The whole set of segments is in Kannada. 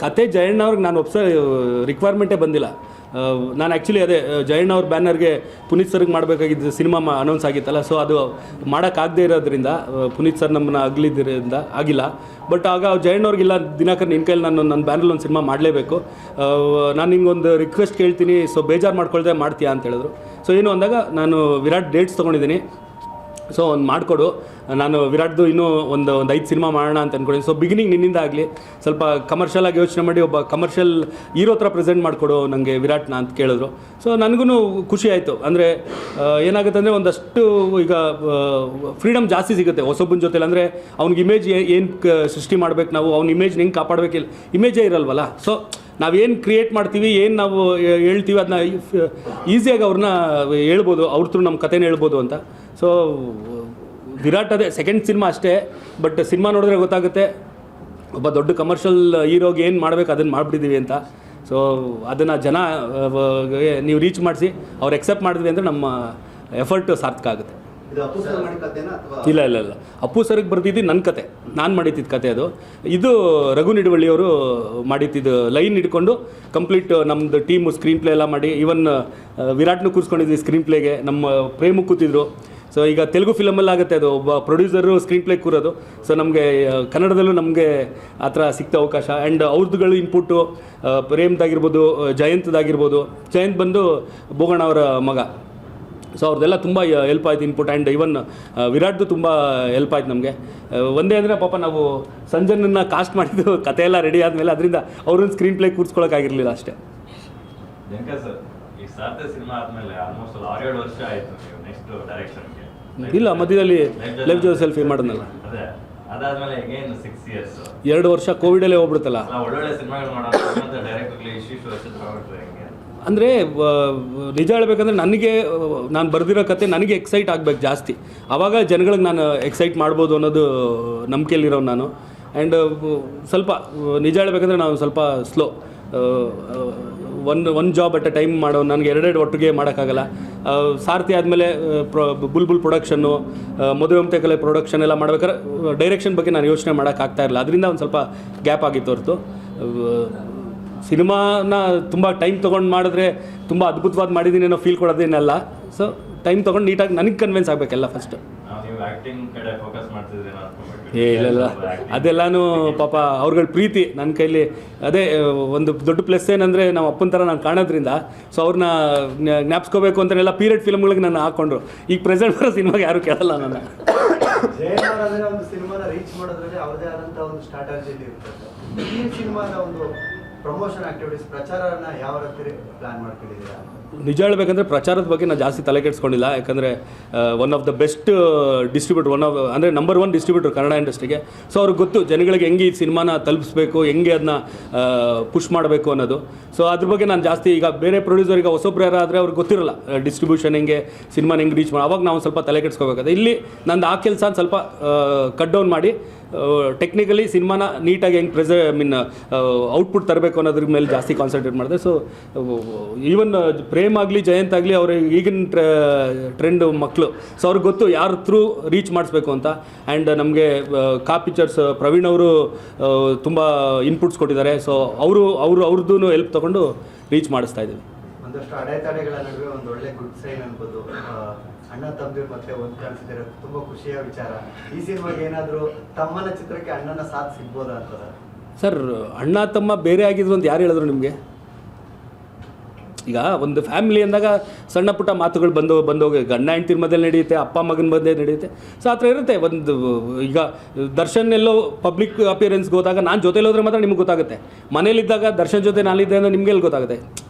ಕತೆ ಜಯಣ್ಣ ಅವ್ರಿಗೆ ನಾನು ರಿಕ್ವೈರ್ಮೆಂಟೇ ಬಂದಿಲ್ಲ. ನಾನು ಆ್ಯಕ್ಚುಲಿ ಅದೇ ಜಯಣ್ಣ ಅವ್ರ ಬ್ಯಾನರ್ಗೆ ಪುನೀತ್ ಸರ್ಗೆ ಮಾಡಬೇಕಾಗಿದ್ದು ಸಿನಿಮಾ ಅನೌನ್ಸ್ ಆಗಿತ್ತಲ್ಲ, ಸೊ ಅದು ಮಾಡೋಕ್ಕಾಗದೇ ಇರೋದ್ರಿಂದ ಪುನೀತ್ ಸರ್ ನಮ್ಮನ್ನ ಆಗಲಿದ್ದರಿಂದ ಆಗಿಲ್ಲ. ಬಟ್ ಆಗ ಜಯಣ್ಣವ್ರಿಗಿಲ್ಲ, ದಿನಾಕರ್ ನಿನ್ನ ಕೈಲಿ ನನ್ನ ಬ್ಯಾನರಲ್ಲಿ ಒಂದು ಸಿನಿಮಾ ಮಾಡಲೇಬೇಕು, ನಾನು ನಿಂಗೊಂದು ರಿಕ್ವೆಸ್ಟ್ ಕೇಳ್ತೀನಿ, ಸೊ ಬೇಜಾರು ಮಾಡ್ಕೊಳ್ದೆ ಮಾಡ್ತೀಯಾ ಅಂತ ಹೇಳಿದ್ರು. ಸೊ ಏನು ಅಂದಾಗ ನಾನು ವಿರಾಟ್ ಡೇಟ್ಸ್ ತೊಗೊಂಡಿದ್ದೀನಿ, ಸೊ ಒಂದು ಮಾಡಿಕೊಡು, ನಾನು ವಿರಾಟ್ದು ಇನ್ನೂ ಒಂದು 5 ಸಿನಿಮಾ ಮಾಡೋಣ ಅಂತ ಅಂದ್ಕೊಂಡಿದ್ದೀನಿ. ಸೊ ಬಿಗಿನಿಂಗ್ ನಿನ್ನಿಂದ ಆಗಲಿ, ಸ್ವಲ್ಪ ಕಮರ್ಷಿಯಲಾಗಿ ಯೋಚನೆ ಮಾಡಿ ಒಬ್ಬ ಕಮರ್ಷಿಯಲ್ ಹೀರೋ ಥರ ಪ್ರೆಸೆಂಟ್ ಮಾಡಿಕೊಡು ನನಗೆ ವಿರಾಟ್ನ ಅಂತ ಕೇಳಿದ್ರು. ಸೊ ನನಗೂ ಖುಷಿ ಆಯಿತು. ಅಂದರೆ ಏನಾಗುತ್ತೆ ಅಂದರೆ ಒಂದಷ್ಟು ಈಗ ಫ್ರೀಡಮ್ ಜಾಸ್ತಿ ಸಿಗುತ್ತೆ ಹೊಸೊಬ್ಬನ ಜೊತೆಲಿ. ಅಂದರೆ ಅವ್ನಿಗೆ ಇಮೇಜ್ ಏನು ಸೃಷ್ಟಿ ಮಾಡಬೇಕು, ನಾವು ಅವ್ನ ಇಮೇಜ್ ಹೆಂಗೆ ಕಾಪಾಡಬೇಕಿಲ್ಲ, ಇಮೇಜೇ ಇರಲ್ವಲ್ಲ. ಸೊ ನಾವೇನು ಕ್ರಿಯೇಟ್ ಮಾಡ್ತೀವಿ, ಏನು ನಾವು ಹೇಳ್ತೀವಿ, ಅದನ್ನ ಈಸಿಯಾಗಿ ಅವ್ರನ್ನ ಹೇಳ್ಬೋದು, ಅವ್ರ ಥ್ರೂ ನಮ್ಮ ಕಥೆನ ಹೇಳ್ಬೋದು ಅಂತ. ಸೊ ವಿರಾಟ್ ಅದೇ ಸೆಕೆಂಡ್ ಸಿನಿಮಾ ಅಷ್ಟೇ, ಬಟ್ ಸಿನಿಮಾ ನೋಡಿದ್ರೆ ಗೊತ್ತಾಗುತ್ತೆ ಒಬ್ಬ ದೊಡ್ಡ ಕಮರ್ಷಿಯಲ್ ಹೀರೋಗೆ ಏನು ಮಾಡಬೇಕು ಅದನ್ನು ಮಾಡಿಬಿಟ್ಟಿದ್ದೀವಿ ಅಂತ. ಸೊ ಅದನ್ನು ಜನ ನೀವು ರೀಚ್ ಮಾಡಿಸಿ ಅವ್ರು ಎಕ್ಸೆಪ್ಟ್ ಮಾಡಿದ್ವಿ ಅಂದರೆ ನಮ್ಮ ಎಫರ್ಟ್ ಸಾರ್ಥಕ ಆಗುತ್ತೆ. ಇಲ್ಲ ಇಲ್ಲ ಇಲ್ಲ, ಅಪ್ಪು ಸರ್ಗೆ ಬರ್ತಿದ್ದು ನನ್ನ ಕತೆ, ನಾನು ಮಾಡಿದ್ದಿದ್ದು ಕತೆ ಅದು. ಇದು ರಘು ನಿಡುವಳ್ಳಿಯವರು ಮಾಡಿದ್ದಿದ್ದು ಲೈನ್ ಹಿಡ್ಕೊಂಡು ಕಂಪ್ಲೀಟ್ ನಮ್ಮದು ಟೀಮು ಸ್ಕ್ರೀನ್ ಪ್ಲೇ ಎಲ್ಲ ಮಾಡಿ, ಈವನ್ ವಿರಾಟ್ನು ಕೂರಿಸ್ಕೊಂಡಿದ್ವಿ ಸ್ಕ್ರೀನ್ ಪ್ಲೇಗೆ, ನಮ್ಮ ಪ್ರೇಮು ಕೂತಿದ್ರು. ಸೊ ಈಗ ತೆಲುಗು ಫಿಲಮಲ್ಲಿ ಆಗುತ್ತೆ ಅದು, ಒಬ್ಬ ಪ್ರೊಡ್ಯೂಸರು ಸ್ಕ್ರೀನ್ ಪ್ಲೇ ಕೂರೋದು. ಸೊ ನಮಗೆ ಕನ್ನಡದಲ್ಲೂ ನಮಗೆ ಆ ಥರ ಸಿಕ್ತ ಅವಕಾಶ. ಆ್ಯಂಡ್ ಅವ್ರದ್ದುಗಳು ಇನ್ಪುಟ್ಟು ಪ್ರೇಮ್ದಾಗಿರ್ಬೋದು, ಜಯಂತ್ದಾಗಿರ್ಬೋದು. ಜಯಂತ್ ಬಂದು ಬೋಗಣ್ಣ ಅವರ ಮಗ. ಸೊ ಅವ್ರದ್ದೆಲ್ಲ ತುಂಬ ಹೆಲ್ಪ್ ಆಯ್ತು ಇನ್ಪುಟ್. ಆ್ಯಂಡ್ ಇವನ್ ವಿರಾಟ್ದು ತುಂಬ ಹೆಲ್ಪ್ ಆಯ್ತು ನಮಗೆ. ಒಂದೇ ಅಂದರೆ ಪಾಪ ನಾವು ಸಂಜನನ್ನು ಕಾಸ್ಟ್ ಮಾಡಿದ್ದು ಕತೆ ಎಲ್ಲ ರೆಡಿ ಆದಮೇಲೆ, ಅದರಿಂದ ಅವ್ರನ್ನ ಸ್ಕ್ರೀನ್ ಪ್ಲೇ ಕೂರಿಸ್ಕೊಳ್ಳೋಕ್ಕಾಗಿರಲಿಲ್ಲ ಅಷ್ಟೇ. ಇಲ್ಲ, ಮಧ್ಯದಲ್ಲಿ ಲೈಫ್ ಜೋ ಸೆಲ್ಫಿ ಮಾಡೋದಲ್ಲ, 2 ವರ್ಷ ಕೋವಿಡಲ್ಲೇ ಹೋಗ್ಬಿಡುತ್ತಲ್ಲ. ಅಂದರೆ ನಿಜ ಹೇಳ್ಬೇಕಂದ್ರೆ ನನಗೆ ನಾನು ಬರೆದಿರೋ ಕತೆ ನನಗೆ ಎಕ್ಸೈಟ್ ಆಗಬೇಕು ಜಾಸ್ತಿ, ಆವಾಗ ಜನಗಳಿಗೆ ನಾನು ಎಕ್ಸೈಟ್ ಮಾಡ್ಬೋದು ಅನ್ನೋದು ನಂಬಿಕೆಯಲ್ಲಿರೋ ನಾನು. ಆ್ಯಂಡ್ ಸ್ವಲ್ಪ ನಿಜ ಹೇಳ್ಬೇಕಂದ್ರೆ ನಾವು ಸ್ವಲ್ಪ ಸ್ಲೋ, ಒಂದು ಜಾಬ್ ಅಟ್ ಎ ಟೈಮ್ ಮಾಡೋ, ನನಗೆ 2 ಒಟ್ಟಿಗೆ ಮಾಡೋಕ್ಕಾಗಲ್ಲ. ಸಾರ್ಥಿ ಆದಮೇಲೆ ಬುಲ್ಬುಲ್ ಪ್ರೊಡಕ್ಷನ್ನು, ಮದುವೆ ಮಮತೆ ಕಲೆ ಪ್ರೊಡಕ್ಷನ್ ಎಲ್ಲ ಮಾಡ್ಬೇಕಾದ್ರೆ ಡೈರೆಕ್ಷನ್ ಬಗ್ಗೆ ನಾನು ಯೋಚನೆ ಮಾಡೋಕ್ಕಾಗ್ತಾಯಿರಲಿಲ್ಲ. ಅದರಿಂದ ಒಂದು ಸ್ವಲ್ಪ ಗ್ಯಾಪ್ ಆಗಿತ್ತು ಹೊರತು ಸಿನಿಮಾನ ತುಂಬ ಟೈಮ್ ತೊಗೊಂಡು ಮಾಡಿದ್ರೆ ತುಂಬ ಅದ್ಭುತವಾದ ಮಾಡಿದ್ದೀನಿ ಅನ್ನೋ ಫೀಲ್ ಕೊಡೋದೇನಲ್ಲ. ಸೊ ಟೈಮ್ ತೊಗೊಂಡು ನೀಟಾಗಿ ನನಗೆ ಕನ್ವಿನ್ಸ್ ಆಗಬೇಕೆಲ್ಲ ಫಸ್ಟ್. ಇಲ್ಲ ಅದೆಲ್ಲನೂ ಪಾಪ ಅವ್ರಗಳ ಪ್ರೀತಿ ನನ್ನ ಕೈಲಿ. ಅದೇ ಒಂದು ದೊಡ್ಡ ಪ್ಲಸ್ ಏನಂದರೆ ನಾವು ಅಪ್ಪನ ಥರ ನಾನು ಕಾಣೋದ್ರಿಂದ, ಸೊ ಅವ್ರನ್ನ ಜ್ಞಾಪಿಸ್ಕೋಬೇಕು ಅಂತನೆಲ್ಲ ಪೀರಿಯಡ್ ಫಿಲ್ಮ್ಗಳಿಗೆ ನಾನು ಹಾಕ್ಕೊಂಡ್ರು. ಈಗ ಪ್ರೆಸೆಂಟ್ ಬರೋ ಸಿನಿಮಾಗೆ ಯಾರು ಕೇಳಲ್ಲ ನನ್ನ. ಒಂದು ಸಿನಿಮಾನ ರೀಚ್ ಮಾಡೋದ್ರಲ್ಲಿ ಅವ್ರದೇ ಆದಂಥ ಒಂದು ಸ್ಟ್ರಾಟಜಿ ಇರ್ತದೆ. ಈ ಸಿನಿಮಾದ ಒಂದು ಪ್ರಮೋಷನ್ ಆಕ್ಟಿವಿಟೀಸ್, ಪ್ರಚಾರನ ಯಾವ ರೀತಿ ಪ್ಲಾನ್ ಮಾಡ್ಕೊಂಡಿದ್ದೀರಾ? ನಿಜ ಹೇಳಬೇಕಂದ್ರೆ ಪ್ರಚಾರದ ಬಗ್ಗೆ ನಾನು ಜಾಸ್ತಿ ತಲೆ ಕೆಡಿಸ್ಕೊಂಡಿಲ್ಲ. ಯಾಕಂದರೆ one of the best distributor, ಅಂದರೆ ನಂಬರ್ 1 ಡಿಸ್ಟ್ರಿಬ್ಯೂಟರ್ ಕನ್ನಡ ಇಂಡಸ್ಟ್ರಿಗೆ. ಸೊ ಅವ್ರಿಗೆ ಗೊತ್ತು ಜನಗಳಿಗೆ ಹೆಂಗೆ ಈ ಸಿನಿಮಾನ ತಲುಪಿಸ್ಬೇಕು, ಹೆಂಗೆ ಅದನ್ನ ಪುಷ್ ಮಾಡಬೇಕು ಅನ್ನೋದು. ಸೊ ಅದ್ರ ಬಗ್ಗೆ ನಾನು ಜಾಸ್ತಿ, ಈಗ ಬೇರೆ ಪ್ರೊಡ್ಯೂಸರಿಗೆ ಹೊಸೊಬ್ರು ಯಾರಾದರೆ ಅವ್ರಿಗೆ ಗೊತ್ತಿರಲ್ಲ ಡಿಸ್ಟ್ರಿಬ್ಯೂಷನ್ ಹೆಂಗೆ, ಸಿನಿಮಾನ ಹೆಂಗೆ ರೀಚ್ ಮಾಡಿ, ಅವಾಗ ನಾವು ಸ್ವಲ್ಪ ತಲೆ ಕೆಡಿಸ್ಕೋಬೇಕಾದ್ರೆ. ಇಲ್ಲಿ ನಂದು ಆ ಕೆಲಸ ಸ್ವಲ್ಪ ಕಟ್ ಡೌನ್ ಮಾಡಿ ಟೆಕ್ನಿಕಲಿ ಸಿನಿಮಾನ ನೀಟಾಗಿ ಹೆಂಗೆ ಔಟ್ಪುಟ್ ತರಬೇಕು ಅನ್ನೋದ್ರ ಮೇಲೆ ಜಾಸ್ತಿ ಕಾನ್ಸಂಟ್ರೇಟ್ ಮಾಡಿದೆ. ಸೊ ಈವನ್ ಪ್ರೇಮ್ ಆಗಲಿ ಜಯಂತ್ ಆಗಲಿ ಅವ್ರ ಈಗಿನ ಟ್ರೆಂಡ್ ಮಕ್ಕಳು. ಸೊ ಅವ್ರಿಗೆ ಗೊತ್ತು ಯಾರ ಥ್ರೂ ರೀಚ್ ಮಾಡಿಸ್ಬೇಕು ಅಂತ. ಆ್ಯಂಡ್ ನಮಗೆ ಕಾ ಪಿಕ್ಚರ್ಸ್ ಪ್ರವೀಣ್ ಅವರು ತುಂಬ ಇನ್ಪುಟ್ಸ್ ಕೊಟ್ಟಿದ್ದಾರೆ. ಸೊ ಅವ್ರದ್ದು ಹೆಲ್ಪ್ ತೊಗೊಂಡು ರೀಚ್ ಮಾಡಿಸ್ತಾ ಇದ್ದೀವಿ. ಒಂದಷ್ಟು ಅಡೆತಡೆಗಳ ನಡುವೆ ಒಂದು ಒಳ್ಳೆ ಗುಡ್ ಸೈನ್ ಅನ್ಬೋದು. ಅಣ್ಣ ತಮ್ಮದಿರು ಮತ್ತೆ ಒಂದು ಕಾಣಿಸ್ತಿರೋ ತುಂಬ ಖುಷಿಯ ವಿಚಾರ. ಈ ಸಿನಿಮಾಗೆ ಏನಾದರೂ ತಮ್ಮನ ಚಿತ್ರಕ್ಕೆ ಅಣ್ಣನ ಸಾಥ್ ಸಿಗ್ಬೋದಾ ಅಂತದ? ಸರ್, ಅಣ್ಣ ತಮ್ಮ ಬೇರೆ ಆಗಿದ್ರು ಅಂತ ಯಾರು ಹೇಳಿದ್ರು ನಿಮಗೆ? ಈಗ ಒಂದು ಫ್ಯಾಮಿಲಿ ಅಂದಾಗ ಸಣ್ಣ ಪುಟ್ಟ ಮಾತುಗಳು ಬಂದೋಗಿ ಗಂಡ ಹೆಂಡ್ತಿರ ಮಧ್ಯೆ ನಡೆಯುತ್ತೆ, ಅಪ್ಪ ಮಗನ ಮಧ್ಯೆ ನಡೆಯುತ್ತೆ. ಸೊ ಆ ಥರ ಇರುತ್ತೆ. ಒಂದು ಈಗ ದರ್ಶನ್ ಎಲ್ಲೋ ಪಬ್ಲಿಕ್ ಅಪಿಯರೆನ್ಸ್ಗೆ ಹೋದಾಗ ನಾನು ಜೊತೆಲಿ ಹೋದ್ರೆ ಮಾತ್ರ ನಿಮ್ಗೆ ಗೊತ್ತಾಗುತ್ತೆ. ಮನೇಲಿದ್ದಾಗ ದರ್ಶನ್ ಜೊತೆ ನಾನಿದ್ದೆ ಅಂದರೆ ನಿಮಗೆಲ್ಲಿ ಗೊತ್ತಾಗುತ್ತೆ?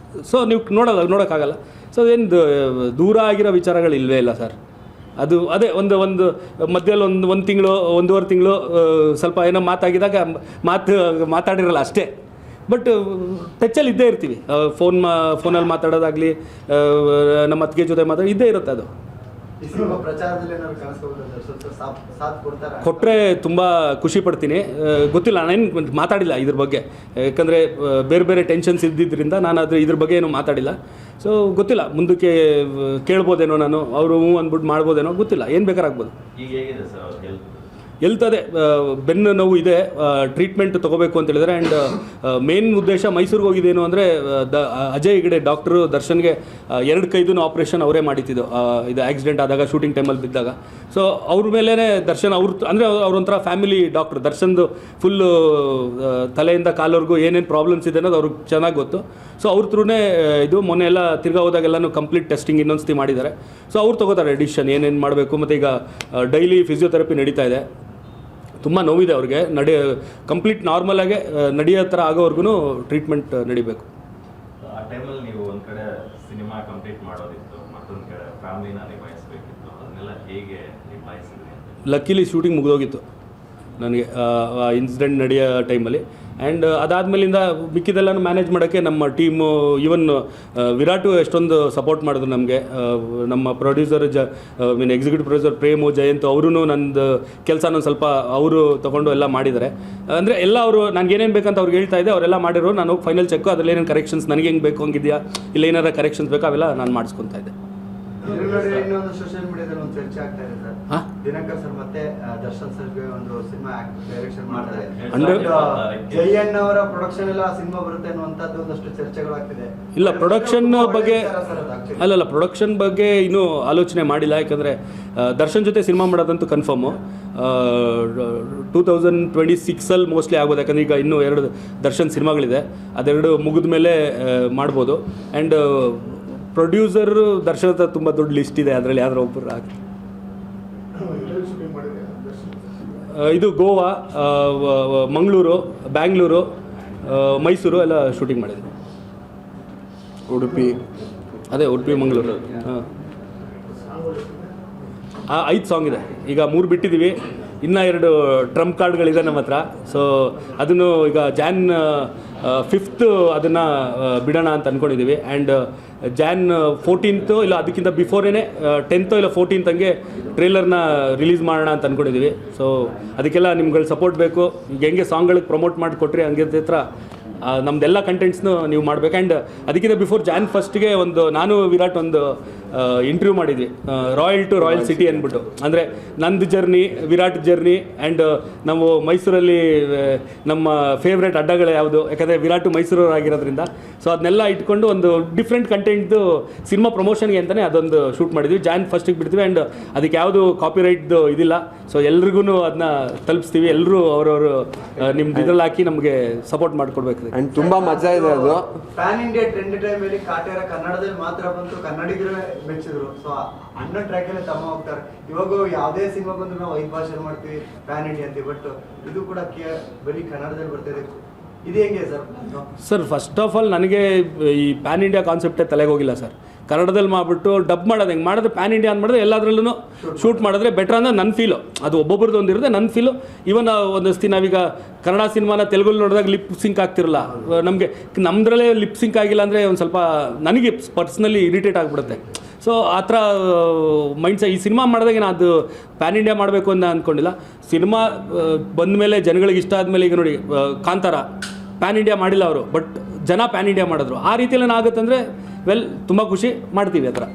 ಸೊ ನೀವು ನೋಡೋಕ್ಕಾಗಲ್ಲ. ಸೊ ಏನು ದೂರ ಆಗಿರೋ ವಿಚಾರಗಳು ಇಲ್ಲವೇ ಇಲ್ಲ ಸರ್. ಅದು ಅದೇ ಒಂದು ಮಧ್ಯದಲ್ಲಿ ಒಂದು ತಿಂಗಳು 1.5 ತಿಂಗಳು ಸ್ವಲ್ಪ ಏನೋ ಮಾತಾಗಿದಾಗ ಮಾತಾಡಿರಲ್ಲ ಅಷ್ಟೇ. ಬಟ್ ಟಚ್ಚಲ್ಲಿ ಇದ್ದೇ ಇರ್ತೀವಿ. ಫೋನಲ್ಲಿ ಮಾತಾಡೋದಾಗಲಿ, ನಮ್ಮ ಅತ್ತಿಗೆ ಜೊತೆ ಇದ್ದೇ ಇರುತ್ತೆ. ಅದು ಕೊಟ್ಟರೆ ತುಂಬ ಖುಷಿ ಪಡ್ತೀನಿ. ಗೊತ್ತಿಲ್ಲ, ನಾನೇನು ಮಾತಾಡಿಲ್ಲ ಇದ್ರ ಬಗ್ಗೆ, ಯಾಕಂದರೆ ಬೇರೆ ಬೇರೆ ಟೆನ್ಷನ್ಸ್ ಇದ್ದಿದ್ದರಿಂದ ನಾನು ಇದ್ರ ಬಗ್ಗೆ ಏನು ಮಾತಾಡಿಲ್ಲ. ಸೊ ಗೊತ್ತಿಲ್ಲ, ಮುಂದಕ್ಕೆ ಕೇಳ್ಬೋದೇನೋ, ನಾನು ಅವರು ಅಂದ್ಬಿಟ್ಟು ಮಾಡ್ಬೋದೇನೋ, ಗೊತ್ತಿಲ್ಲ, ಏನು ಬೇಕಾರಾಗ್ಬೋದು. ಎಲ್ತದೆ ಬೆನ್ನು ನೋವು ಇದೆ, ಟ್ರೀಟ್ಮೆಂಟ್ ತೊಗೋಬೇಕು ಅಂತ ಹೇಳಿದ್ರೆ. ಆ್ಯಂಡ್ ಮೇನ್ ಉದ್ದೇಶ ಮೈಸೂರಿಗೆ ಹೋಗಿದ್ದೇನು ಅಂದರೆ ಅಜಯ್ ಹೆಗ್ಡೆ ಡಾಕ್ಟ್ರು ದರ್ಶನ್ಗೆ 2 ಕೈದೂ ಆಪ್ರೇಷನ್ ಅವರೇ ಮಾಡಿತ್ತಿದ್ದು, ಇದು ಆಕ್ಸಿಡೆಂಟ್ ಆದಾಗ ಶೂಟಿಂಗ್ ಟೈಮಲ್ಲಿ ಬಿದ್ದಾಗ. ಸೊ ಅವ್ರ ಮೇಲೇ ದರ್ಶನ್ ಅಂದರೆ ಅವ್ರೊಂಥರ ಫ್ಯಾಮಿಲಿ ಡಾಕ್ಟ್ರು. ದರ್ಶನ್ದು ಫುಲ್ಲು ತಲೆಯಿಂದ ಕಾಲವರೆಗೂ ಏನೇನು ಪ್ರಾಬ್ಲಮ್ಸ್ ಇದೆ ಅನ್ನೋದು ಅವ್ರಿಗೆ ಚೆನ್ನಾಗಿ ಗೊತ್ತು. ಸೊ ಅವ್ರ ಥ್ರೂನೇ ಇದು ಮೊನ್ನೆ ಎಲ್ಲ ತಿರ್ಗಾ ಹೋದಾಗೆಲ್ಲನೂ ಕಂಪ್ಲೀಟ್ ಟೆಸ್ಟಿಂಗ್ ಇನ್ನೊಂದ್ಸತಿ ಮಾಡಿದ್ದಾರೆ. ಸೊ ಅವ್ರು ತೊಗೋತಾರೆ ಡಿಸಿಷನ್ ಏನೇನು ಮಾಡಬೇಕು. ಮತ್ತು ಈಗ ಡೈಲಿ ಫಿಸಿಯೋಥೆರಪಿ ನಡೀತಾ ಇದೆ. ತುಂಬ ನೋವಿದೆ ಅವ್ರಿಗೆ, ಕಂಪ್ಲೀಟ್ ನಾರ್ಮಲಾಗೆ ನಡೆಯೋ ಥರ ಆಗೋವರೆಗೂ ಟ್ರೀಟ್ಮೆಂಟ್ ನಡಿಬೇಕು. ಆ ಟೈಮಲ್ಲಿ ನೀವು ಒಂದು ಕಡೆ ಸಿನಿಮಾ ಕಂಪ್ಲೀಟ್ ಮಾಡೋದಿತ್ತು, ಮತ್ತೊಂದು ಕಡೆ ಫ್ಯಾಮಿಲಿನ ನಿಭಾಯಿಸಬೇಕಿತ್ತು, ಅದನ್ನೆಲ್ಲ ಹೇಗೆ ನಿಭಾಯಿಸಿದ್ರಿ? ಲಕ್ಕಿಲಿ ಶೂಟಿಂಗ್ ಮುಗಿದೋಗಿತ್ತು ನನಗೆ ಇನ್ಸಿಡೆಂಟ್ ನಡೆಯೋ ಟೈಮಲ್ಲಿ. ಆ್ಯಂಡ್ ಅದಾದಮೇಲಿಂದ ಮಿಕ್ಕಿದೆಲ್ಲನೂ ಮ್ಯಾನೇಜ್ ಮಾಡೋಕ್ಕೆ ನಮ್ಮ ಟೀಮು, ಈವನ್ ವಿರಾಟು ಎಷ್ಟೊಂದು ಸಪೋರ್ಟ್ ಮಾಡಿದ್ರು ನಮಗೆ. ನಮ್ಮ ಪ್ರೊಡ್ಯೂಸರ್ ಮೀನ್ ಎಕ್ಸಿಕ್ಯೂಟಿವ್ ಪ್ರೊಡ್ಯೂಸರ್ ಪ್ರೇಮು ಜಯಂತ್ ಅವರೂ ನಂದು ಕೆಲಸನ ಸ್ವಲ್ಪ ಅವರು ತೊಗೊಂಡು ಎಲ್ಲ ಮಾಡಿದ್ದಾರೆ. ಅಂದರೆ ಎಲ್ಲ ಅವರು ನನಗೆ ಏನೇನು ಬೇಕಂತ ಅವ್ರಿಗೆ ಹೇಳ್ತಾ ಇದ್ದೆ, ಅವರೆಲ್ಲ ಮಾಡಿರೋ ನಾನು ಹೋಗಿ ಫೈನಲ್ ಚೆಕ್ಕು ಅದರಲ್ಲಿ ಏನೇನು ಕರೆಕ್ಷನ್ಸ್ ನನಗೆ ಹೆಂಗೆ ಬೇಕು ಹಂಗಿದೆಯಾ, ಇಲ್ಲ ಏನಾರ ಕರೆಕ್ಷನ್ಸ್ ಬೇಕು ಅವೆಲ್ಲ ನಾನು ಮಾಡಿಸ್ಕೊತಾ ಇದ್ದೆ. ಇನ್ನೊಂದು ಸೋಷಿಯಲ್ ಮೀಡಿಯಾದಲ್ಲಿ ಒಂದು ಚರ್ಚೆ ಆಗ್ತಾ ಇದೆ ಸರ್, ದಿನಕರ್ ಸರ್ ಮತ್ತೆ ದರ್ಶನ್ ಸರ್ಗೆ ಒಂದು ಸಿನಿಮಾ ಡೈರೆಕ್ಷನ್ ಮಾಡ್ತಾರೆ, ಜಯಣ್ಣ ಅವರ ಪ್ರೊಡಕ್ಷನ್ ಎಲ್ಲ ಸಿನಿಮಾ ಬರುತ್ತೆ ಅನ್ನುವಂಥದ್ದು ಒಂದಷ್ಟು ಚರ್ಚೆಗಳಾಗ್ತಿದೆ. ಇಲ್ಲ, ಪ್ರೊಡಕ್ಷನ್ ಬಗ್ಗೆ ಅಲ್ಲಲ್ಲ, ಪ್ರೊಡಕ್ಷನ್ ಬಗ್ಗೆ ಇನ್ನೂ ಆಲೋಚನೆ ಮಾಡಿಲ್ಲ. ಯಾಕಂದರೆ ದರ್ಶನ್ ಜೊತೆ ಸಿನಿಮಾ ಮಾಡೋದಂತೂ ಕನ್ಫರ್ಮು 2026 ಮೋಸ್ಟ್ಲಿ ಆಗ್ಬೋದು. ಯಾಕಂದರೆ ಈಗ ಇನ್ನೂ 2 ದರ್ಶನ್ ಸಿನಿಮಾಗಳಿದೆ, ಅದೆರಡು ಮುಗಿದ ಮೇಲೆ ಮಾಡ್ಬೋದು. ಆ್ಯಂಡ್ ಪ್ರೊಡ್ಯೂಸರ್ ದರ್ಶನ್ ಹತ್ರ ತುಂಬ ದೊಡ್ಡ ಲಿಸ್ಟ್ ಇದೆ, ಅದರಲ್ಲಿ ಯಾವ್ದಾರು ಒಬ್ಬರು ಆಗಿ ಇದು ಗೋವಾ, ಮಂಗಳೂರು, ಬ್ಯಾಂಗ್ಳೂರು, ಮೈಸೂರು ಎಲ್ಲ ಶೂಟಿಂಗ್ ಮಾಡಿದ್ವಿ. ಉಡುಪಿ, ಅದೇ ಉಡುಪಿ ಮಂಗಳೂರು. ಹಾಂ, 5 ಸಾಂಗ್ ಇದೆ. ಈಗ 3 ಬಿಟ್ಟಿದ್ದೀವಿ, ಇನ್ನೂ 2 ಟ್ರಂಪ್ ಕಾರ್ಡ್ಗಳಿದೆ ನಮ್ಮ ಹತ್ರ. ಸೊ ಅದನ್ನು ಈಗ Jan 5th ಅದನ್ನು ಬಿಡೋಣ ಅಂತ ಅಂದ್ಕೊಂಡಿದ್ದೀವಿ. ಆ್ಯಂಡ್ Jan 14th ಇಲ್ಲ ಅದಕ್ಕಿಂತ ಬಿಫೋರೇನೆ 10th ಇಲ್ಲ 14th ಹಂಗೆ ಟ್ರೇಲರ್ನ ರಿಲೀಸ್ ಮಾಡೋಣ ಅಂತ ಅಂದ್ಕೊಂಡಿದ್ದೀವಿ. ಸೊ ಅದಕ್ಕೆಲ್ಲ ನಿಮ್ಗಳ ಸಪೋರ್ಟ್ ಬೇಕು. ಈಗ ಹೆಂಗೆ ಸಾಂಗ್ಗಳಿಗೆ ಪ್ರಮೋಟ್ ಮಾಡಿಕೊಟ್ರಿ ಹಂಗೆ ಹತ್ರ ನಮ್ಮದೆಲ್ಲ ಕಂಟೆಂಟ್ಸ್ನು ನೀವು ಮಾಡಬೇಕು. ಆ್ಯಂಡ್ ಅದಕ್ಕಿಂತ ಬಿಫೋರ್ Jan 1st ಒಂದು ನಾನು ವಿರಾಟ್ ಒಂದು ಇಂಟರ್ವ್ಯೂ ಮಾಡಿದ್ವಿ, ರಾಯಲ್ ಟು ರಾಯಲ್ ಸಿಟಿ ಅಂದ್ಬಿಟ್ಟು. ಅಂದರೆ ನಂದು ಜರ್ನಿ, ವಿರಾಟ್ ಜರ್ನಿ, ಆ್ಯಂಡ್ ನಾವು ಮೈಸೂರಲ್ಲಿ ನಮ್ಮ ಫೇವ್ರೇಟ್ ಅಡ್ಡಗಳು ಯಾವುದು, ಯಾಕಂದರೆ ವಿರಾಟು ಮೈಸೂರವ್ರು ಆಗಿರೋದ್ರಿಂದ. ಸೊ ಅದನ್ನೆಲ್ಲ ಇಟ್ಕೊಂಡು ಒಂದು ಡಿಫ್ರೆಂಟ್ ಕಂಟೆಂಟ್ದು ಸಿನಿಮಾ ಪ್ರಮೋಷನ್ಗೆ ಅಂತಲೇ ಅದೊಂದು ಶೂಟ್ ಮಾಡಿದ್ವಿ. Jan 1st ಬಿಡ್ತೀವಿ. ಆ್ಯಂಡ್ ಅದಕ್ಕೆ ಯಾವುದು ಕಾಪಿರೈಟ್ದು ಇದಿಲ್ಲ. ಸೊ ಎಲ್ರಿಗೂ ಅದನ್ನ ತಲುಪಿಸ್ತೀವಿ. ಎಲ್ಲರೂ ಅವರವರು ನಿಮ್ದು ಇದ್ರಲ್ಲಿ ಹಾಕಿ ನಮಗೆ ಸಪೋರ್ಟ್ ಮಾಡಿಕೊಡ್ಬೇಕು. ಆ್ಯಂಡ್ ತುಂಬ ಮಜಾ ಇದೆ ಅದು. ಪ್ಯಾನ್ ಇಂಡಿಯಾ ಟ್ರೆಂಡ್ ಟೈಮಲ್ಲಿ ಕಾಟೇರ ಕನ್ನಡದಲ್ಲಿ ಮಾತ್ರ ಬಂತು, ಕನ್ನಡಿಗರೇ ಮೆಚ್ಚಿದ್ರು. ಸೊ ಅಣ್ಣ ಟ್ರ್ಯಾಕಲ್ಲೇ ತಮ್ಮ ಹೋಗ್ತಾರೆ. ಇವಾಗ ಯಾವುದೇ ಸಿನಿಮಾ ಬಂದ್ರು ನಾವು 5 ಭಾಷೆ ಮಾಡ್ತೀವಿ, ಪ್ಯಾನ್ ಇಂಡಿಯಾ ಅಂತೀವಿ. ಬಟ್ ಇದು ಕೂಡ ಬರೀ ಕನ್ನಡದಲ್ಲಿ ಬರ್ತಿದೆ. ಇದು ಹೇಗೆ ಸರ್? ಫಸ್ಟ್ ಆಫ್ ಆಲ್ ನನಗೆ ಈ ಪ್ಯಾನ್ ಇಂಡಿಯಾ ಕಾನ್ಸೆಪ್ಟೇ ತಲೆಗೆ ಹೋಗಿಲ್ಲ ಸರ್. ಕನ್ನಡದಲ್ಲಿ ಮಾಡಿಬಿಟ್ಟು ಡಬ್ ಮಾಡೋದು ಹೆಂಗೆ ಮಾಡಿದ್ರೆ ಪ್ಯಾನ್ ಇಂಡಿಯಾ ಅಂತ ಮಾಡಿದ್ರೆ ಎಲ್ಲದರಲ್ಲೂ ಶೂಟ್ ಮಾಡಿದ್ರೆ ಬೆಟ್ರ್ ಅಂದರೆ ನನ್ನ ಫೀಲು. ಅದು ಒಬ್ಬೊಬ್ರದ್ದು ಒಂದಿರುತ್ತೆ, ನನ್ನ ಫೀಲು. ಇವನ್ ಒಂದಷ್ಟು ನಾವೀಗ ಕನ್ನಡ ಸಿನಿಮಾನ ತೆಲುಗಲ್ಲಿ ನೋಡಿದಾಗ ಲಿಪ್ ಸಿಂಕ್ ಆಗ್ತಿರಲ್ಲ ನಮಗೆ, ನಮ್ಮದ್ರಲ್ಲೇ ಲಿಪ್ ಸಿಂಕ್ ಆಗಿಲ್ಲ ಅಂದರೆ ಒಂದು ಸ್ವಲ್ಪ ನನಗೆ ಪರ್ಸ್ನಲಿ ಇರಿಟೇಟ್ ಆಗಿಬಿಡುತ್ತೆ. ಸೊ ಆ ಥರ ಮೈಂಡ್ಸೆಟ್ ಈ ಸಿನಿಮಾ ಮಾಡಿದಾಗ ನಾನು ಅದು ಪ್ಯಾನ್ ಇಂಡಿಯಾ ಮಾಡಬೇಕು ಅಂತ ಅಂದ್ಕೊಂಡಿಲ್ಲ. ಸಿನಿಮಾ ಬಂದ ಮೇಲೆ ಜನಗಳಿಗೆ ಇಷ್ಟ ಆದಮೇಲೆ, ಈಗ ನೋಡಿ ಕಾಂತಾರ ಪ್ಯಾನ್ ಇಂಡಿಯಾ ಮಾಡಿಲ್ಲ ಅವರು, ಬಟ್ ಜನ ಪ್ಯಾನ್ ಇಂಡಿಯಾ ಮಾಡಿದ್ರು. ಆ ರೀತಿಯಲ್ಲಿ ಏನಾಗುತ್ತೆ ಅಂದರೆ ತುಂಬ ಖುಷಿ ಮಾಡ್ತೀವಿ ಆ ಥರ.